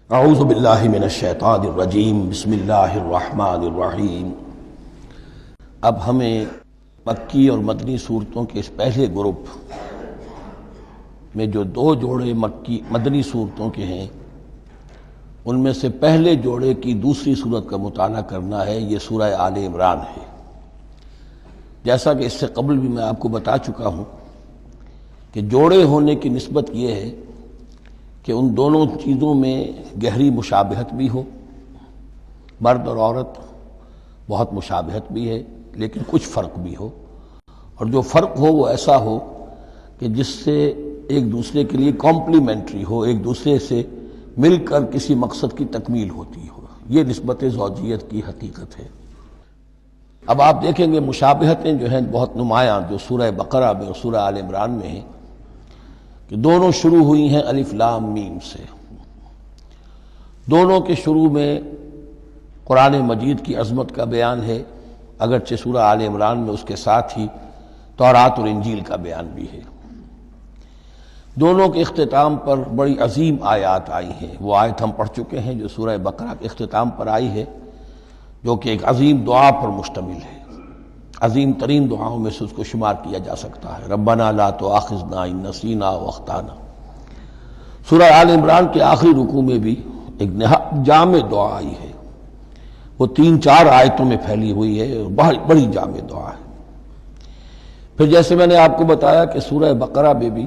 اعوذ باللہ من الشیطان الرجیم بسم اللہ الرحمن الرحیم۔ اب ہمیں مکی اور مدنی صورتوں کے اس پہلے گروپ میں جو دو جوڑے مدنی صورتوں کے ہیں ان میں سے پہلے جوڑے کی دوسری صورت کا مطالعہ کرنا ہے۔ یہ سورہ آل عمران ہے۔ جیسا کہ اس سے قبل بھی میں آپ کو بتا چکا ہوں کہ جوڑے ہونے کی نسبت یہ ہے کہ ان دونوں چیزوں میں گہری مشابہت بھی ہو، مرد اور عورت بہت مشابہت بھی ہے لیکن کچھ فرق بھی ہو، اور جو فرق ہو وہ ایسا ہو کہ جس سے ایک دوسرے کے لیے کمپلیمنٹری ہو، ایک دوسرے سے مل کر کسی مقصد کی تکمیل ہوتی ہو۔ یہ نسبت زوجیت کی حقیقت ہے۔ اب آپ دیکھیں گے مشابہتیں جو ہیں بہت نمایاں جو سورہ بقرہ میں اور سورہ آل عمران میں ہیں کہ دونوں شروع ہوئی ہیں الف لام میم سے۔ دونوں کے شروع میں قرآن مجید کی عظمت کا بیان ہے، اگرچہ سورہ آل عمران میں اس کے ساتھ ہی تورات اور انجیل کا بیان بھی ہے۔ دونوں کے اختتام پر بڑی عظیم آیات آئی ہیں۔ وہ آیت ہم پڑھ چکے ہیں جو سورہ بقرہ کے اختتام پر آئی ہے، جو کہ ایک عظیم دعا پر مشتمل ہے۔ عظیم ترین دعاؤں میں سے اس کو شمار کیا جا سکتا ہے، ربنا لا تؤاخذنا ان نسینا واخطانا۔ سورہ آل عمران کے آخری رکوع میں بھی ایک نہایت جامع دعا آئی ہے، وہ 3-4 آیتوں میں پھیلی ہوئی ہے، بڑی جامع دعا ہے۔ پھر جیسے میں نے آپ کو بتایا کہ سورہ بقرہ میں بھی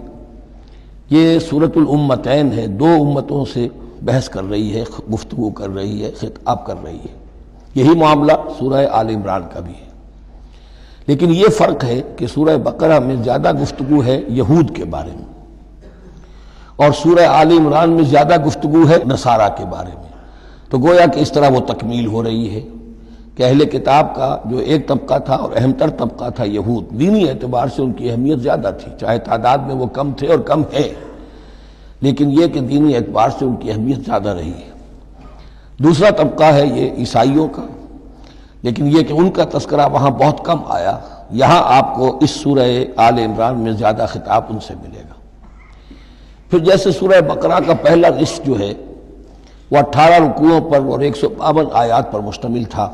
یہ سورۃ الامتین ہے، دو امتوں سے بحث کر رہی ہے، گفتگو کر رہی ہے، خطاب کر رہی ہے۔ یہی معاملہ سورہ آل عمران کا بھی ہے، لیکن یہ فرق ہے کہ سورہ بقرہ میں زیادہ گفتگو ہے یہود کے بارے میں، اور سورہ آل عمران میں زیادہ گفتگو ہے نصارہ کے بارے میں۔ تو گویا کہ اس طرح وہ تکمیل ہو رہی ہے کہ اہل کتاب کا جو ایک طبقہ تھا اور اہم تر طبقہ تھا یہود، دینی اعتبار سے ان کی اہمیت زیادہ تھی، چاہے تعداد میں وہ کم تھے اور کم ہے، لیکن یہ کہ دینی اعتبار سے ان کی اہمیت زیادہ رہی ہے۔ دوسرا طبقہ ہے یہ عیسائیوں کا، لیکن یہ کہ ان کا تذکرہ وہاں بہت کم آیا، یہاں آپ کو اس سورہ آل عمران میں زیادہ خطاب ان سے ملے گا۔ پھر جیسے سورہ بقرہ کا پہلا نصف جو ہے وہ 18 رکوعوں پر اور 152 آیات پر مشتمل تھا،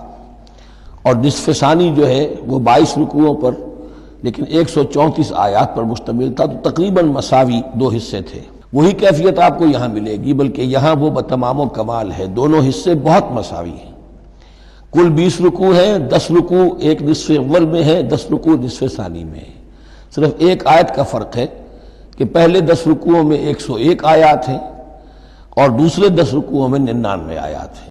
اور نصف ثانی جو ہے وہ 22 رکوعوں پر لیکن 134 آیات پر مشتمل تھا، تو تقریباً مساوی دو حصے تھے۔ وہی کیفیت آپ کو یہاں ملے گی، بلکہ یہاں وہ بتمام و کمال ہے، دونوں حصے بہت مساوی ہیں۔ کل 20 رکوع ہیں، 10 رکوع ایک نصف اول میں ہے، 10 رکوع نصف ثانی میں ہے۔ صرف ایک آیت کا فرق ہے کہ پہلے 10 رکوعوں میں 101 آیات ہیں اور دوسرے 10 رکوعوں میں 99 آیات ہیں۔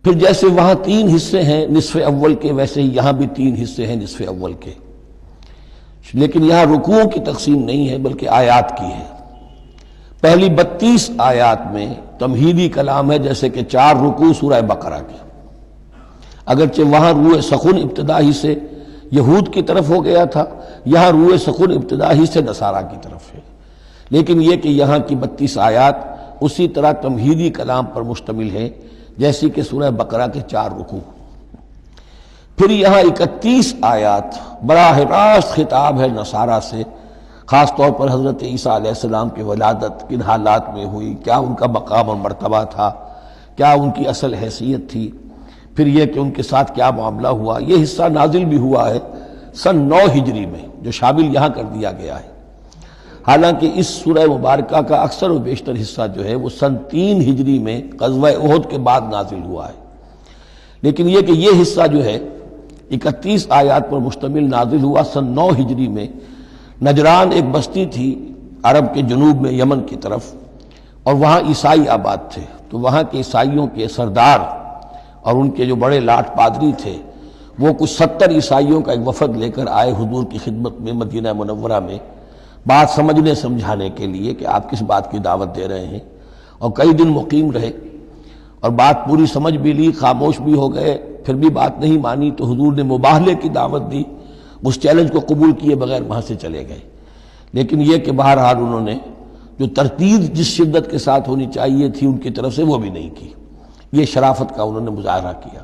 پھر جیسے وہاں 3 حصے ہیں نصف اول کے، ویسے ہی یہاں بھی 3 حصے ہیں نصف اول کے، لیکن یہاں رکوعوں کی تقسیم نہیں ہے بلکہ آیات کی ہے۔ پہلی 32 آیات میں تمہیدی کلام ہے، جیسے کہ 4 رکوع سورہ بقرہ کے، اگرچہ وہاں روح سخن ابتدا ہی سے یہود کی طرف ہو گیا تھا، یہاں روح سخن ابتدا ہی سے نصارہ کی طرف ہے، لیکن یہ کہ یہاں کی 32 آیات اسی طرح تمہیدی کلام پر مشتمل ہے جیسی کہ سورہ بقرہ کے 4 رکوع۔ پھر یہاں 31 آیات براہ راست خطاب ہے نصارہ سے، خاص طور پر حضرت عیسیٰ علیہ السلام کی ولادت کن حالات میں ہوئی، کیا ان کا مقام اور مرتبہ تھا، کیا ان کی اصل حیثیت تھی، پھر یہ کہ ان کے ساتھ کیا معاملہ ہوا۔ یہ حصہ نازل بھی ہوا ہے سن 9 ہجری میں، جو شامل یہاں کر دیا گیا ہے، حالانکہ اس سورہ مبارکہ کا اکثر و بیشتر حصہ جو ہے وہ سن 3 ہجری میں غزوہ احد کے بعد نازل ہوا ہے، لیکن یہ کہ یہ حصہ جو ہے 31 آیات پر مشتمل نازل ہوا سن 9 ہجری میں۔ نجران ایک بستی تھی عرب کے جنوب میں یمن کی طرف، اور وہاں عیسائی آباد تھے، تو وہاں کے عیسائیوں کے سردار اور ان کے جو بڑے لاٹ پادری تھے وہ کچھ 70 عیسائیوں کا ایک وفد لے کر آئے حضور کی خدمت میں مدینہ منورہ میں، بات سمجھنے سمجھانے کے لیے کہ آپ کس بات کی دعوت دے رہے ہیں، اور کئی دن مقیم رہے اور بات پوری سمجھ بھی لی، خاموش بھی ہو گئے، پھر بھی بات نہیں مانی تو حضور نے مباہلے کی دعوت دی، اس چیلنج کو قبول کیے بغیر وہاں سے چلے گئے۔ لیکن یہ کہ بہرحال انہوں نے جو ترتیب جس شدت کے ساتھ ہونی چاہیے تھی ان کی طرف سے وہ بھی نہیں کی، یہ شرافت کا انہوں نے مظاہرہ کیا۔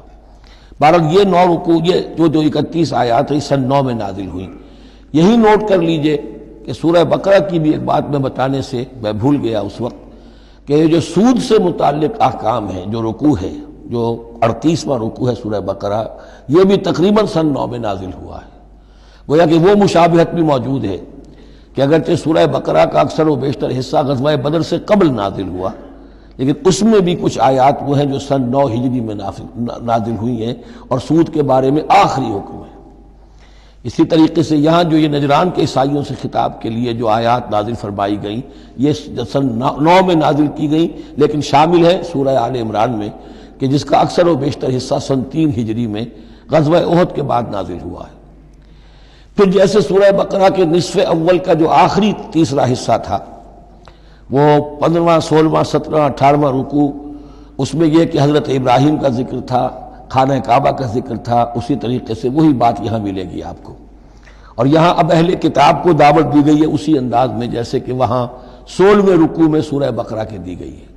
بہرحال یہ 9 رکوع، یہ جو 31 آیات ہیں سن 9 میں نازل ہوئی۔ یہی نوٹ کر لیجئے کہ سورہ بقرہ کی بھی ایک بات میں بتانے سے میں بھول گیا اس وقت کہ جو سود سے متعلق احکام ہیں، جو رکوع ہے، جو 38واں رکوع ہے سورہ بقرہ، یہ بھی تقریباً سن 9 میں نازل ہوا ہے۔ گویا کہ وہ مشابہت بھی موجود ہے کہ اگرچہ سورہ بقرہ کا اکثر و بیشتر حصہ غزوہ بدر سے قبل نازل ہوا، لیکن اس میں بھی کچھ آیات وہ ہیں جو سن 9 ہجری میں نازل ہوئی ہیں اور سود کے بارے میں آخری حکم ہے۔ اسی طریقے سے یہاں جو یہ نجران کے عیسائیوں سے خطاب کے لیے جو آیات نازل فرمائی گئیں، یہ سن 9 میں نازل کی گئیں، لیکن شامل ہے سورہ آل عمران میں کہ جس کا اکثر و بیشتر حصہ سن 3 ہجری میں غزوہ احد کے بعد نازل ہوا ہے۔ پھر جیسے سورہ بقرہ کے نصف اول کا جو آخری تیسرا حصہ تھا، وہ 15واں، 16واں، 17واں، 18واں رکوع، اس میں یہ کہ حضرت ابراہیم کا ذکر تھا، خانہ کعبہ کا ذکر تھا، اسی طریقے سے وہی بات یہاں ملے گی آپ کو۔ اور یہاں اب اہل کتاب کو دعوت دی گئی ہے اسی انداز میں جیسے کہ وہاں 16ویں رکوع میں سورہ بقرہ کے دی گئی ہے۔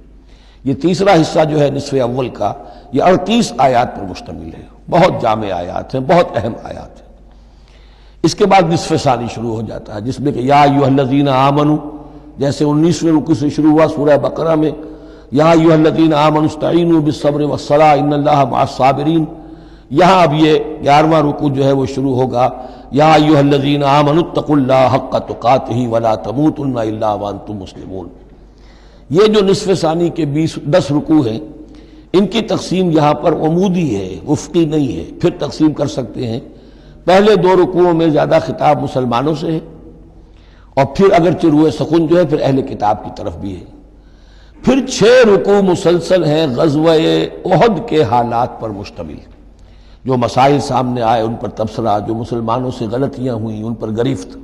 یہ تیسرا حصہ جو ہے نصف اول کا، یہ 38 آیات پر مشتمل ہے، بہت جامع آیات ہیں، بہت اہم آیات ہیں۔ اس کے بعد نصف ثانی شروع ہو جاتا ہے جس میں کہ یا ایھا الذین آمنوا، جیسے 19ویں رکوع سے شروع ہوا سورہ بقرہ میں یا ایھا الذین آمنوا استعینوا بالصبر والصلاۃ ان اللہ مع الصابرین، یہاں اب یہ 11واں رکوع جو ہے وہ شروع ہوگا یا ایھا الذین آمنوا اتقوا اللہ حق تقاتہ ولا تموتن الا وانتم مسلمون۔ یہ جو نصف ثانی کے 10 رکوع ہیں، ان کی تقسیم یہاں پر عمودی ہے، افقی نہیں ہے۔ پھر تقسیم کر سکتے ہیں، پہلے 2 رکوعوں میں زیادہ خطاب مسلمانوں سے ہے، اور پھر اگرچہ روئے سخن جو ہے پھر اہل کتاب کی طرف بھی ہے۔ پھر 6 رکوع مسلسل ہیں غزوہ احد کے حالات پر مشتمل، جو مسائل سامنے آئے ان پر تبصرہ، جو مسلمانوں سے غلطیاں ہوئیں ان پر گرفت،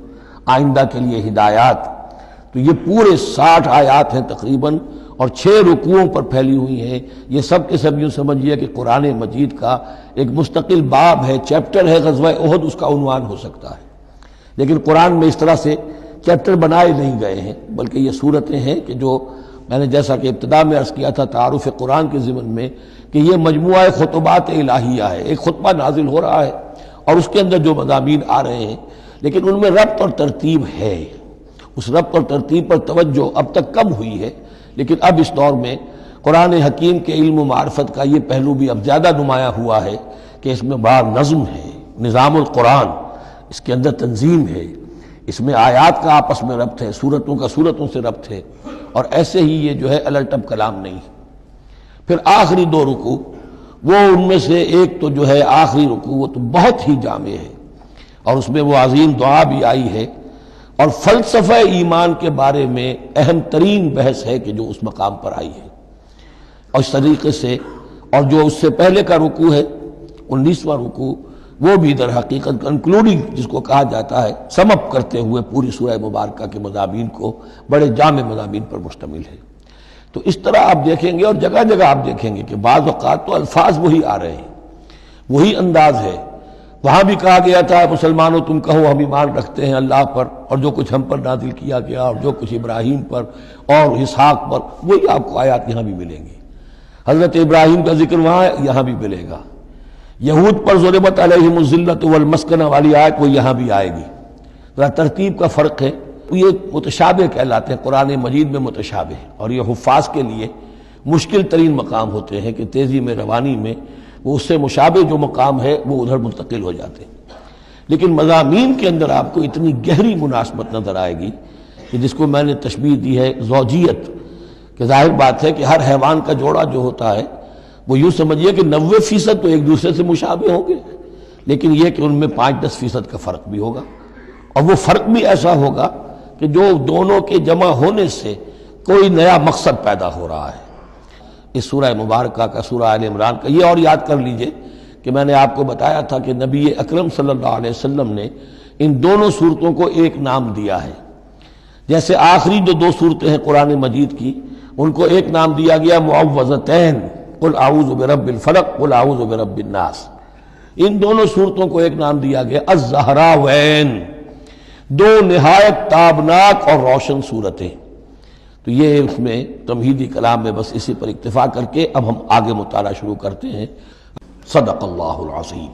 آئندہ کے لیے ہدایات۔ تو یہ پورے 60 آیات ہیں تقریباً، اور 6 رکوعوں پر پھیلی ہوئی ہیں۔ یہ سب کے سب یوں سمجھیے کہ قرآن مجید کا ایک مستقل باب ہے، چیپٹر ہے غزوہ احد، اس کا عنوان ہو سکتا ہے۔ لیکن قرآن میں اس طرح سے چیپٹر بنائے نہیں گئے ہیں، بلکہ یہ صورتیں ہیں کہ جو میں نے جیسا کہ ابتدا میں عرض کیا تھا تعارف قرآن کے ضمن میں کہ یہ مجموعہ خطبات الہیہ ہے، ایک خطبہ نازل ہو رہا ہے اور اس کے اندر جو مضامین آ رہے ہیں، لیکن ان میں ربط اور ترتیب ہے۔ اس ربط اور ترتیب پر توجہ اب تک کم ہوئی ہے، لیکن اب اس دور میں قرآن حکیم کے علم و معرفت کا یہ پہلو بھی اب زیادہ نمایاں ہوا ہے کہ اس میں بڑا نظم ہے، نظام القرآن، اس کے اندر تنظیم ہے، اس میں آیات کا آپس میں ربط ہے، سورتوں کا سورتوں سے ربط ہے، اور ایسے ہی یہ جو ہے الٹپ کلام نہیں۔ پھر آخری 2 رکوع، وہ ان میں سے ایک تو جو ہے آخری رکوع وہ تو بہت ہی جامع ہے، اور اس میں وہ عظیم دعا بھی آئی ہے، اور فلسفہ ایمان کے بارے میں اہم ترین بحث ہے کہ جو اس مقام پر آئی ہے۔ اور اس طریقے سے، اور جو اس سے پہلے کا رکوع ہے 19واں رکوع، وہ بھی در حقیقت کنکلوڈنگ جس کو کہا جاتا ہے، سم اپ کرتے ہوئے پوری سورہ مبارکہ کے مضامین کو، بڑے جامع مضامین پر مشتمل ہے۔ تو اس طرح آپ دیکھیں گے، اور جگہ جگہ آپ دیکھیں گے کہ بعض اوقات تو الفاظ وہی آ رہے ہیں، وہی انداز ہے۔ وہاں بھی کہا گیا تھا مسلمانوں تم کہو ہم ایمان رکھتے ہیں اللہ پر اور جو کچھ ہم پر نازل کیا گیا اور جو کچھ ابراہیم پر اور اسحاق پر، وہی آپ کو آیات یہاں بھی ملیں گی۔ حضرت ابراہیم کا ذکر وہاں ہے، یہاں بھی ملے گا۔ یہود پر ضربت علیہم الذلۃ والمسکنہ والی آیت وہ یہاں بھی آئے گی۔ ذرا ترتیب کا فرق ہے، یہ متشابہ کہلاتے ہیں، قرآن مجید میں متشابہ، اور یہ حفاظ کے لیے مشکل ترین مقام ہوتے ہیں کہ تیزی میں روانی میں وہ اس سے مشابہ جو مقام ہے وہ ادھر منتقل ہو جاتے ہیں۔ لیکن مضامین کے اندر آپ کو اتنی گہری مناسبت نظر آئے گی کہ جس کو میں نے تشبیہ دی ہے زوجیت، کہ ظاہر بات ہے کہ ہر حیوان کا جوڑا جو ہوتا ہے وہ یوں سمجھیے کہ 90% تو ایک دوسرے سے مشابہ ہوں گے، لیکن یہ کہ ان میں 5-10% کا فرق بھی ہوگا، اور وہ فرق بھی ایسا ہوگا کہ جو دونوں کے جمع ہونے سے کوئی نیا مقصد پیدا ہو رہا ہے۔ اس سورہ مبارکہ کا، سورہ آل عمران کا، یہ اور یاد کر لیجئے کہ میں نے آپ کو بتایا تھا کہ نبی اکرم صلی اللہ علیہ وسلم نے ان دونوں صورتوں کو ایک نام دیا ہے۔ جیسے آخری جو 2 صورتیں ہیں قرآن مجید کی، ان کو ایک نام دیا گیا معوذتین، قل اعوذ برب الفلق قل اعوذ برب الناس۔ ان دونوں صورتوں کو ایک نام دیا گیا الزہراوین، 2 نہایت تابناک اور روشن صورتیں۔ تو یہ اس میں تمہیدی کلام میں بس اسی پر اکتفا کر کے اب ہم آگے مطالعہ شروع کرتے ہیں۔ صدق اللہ العظیم۔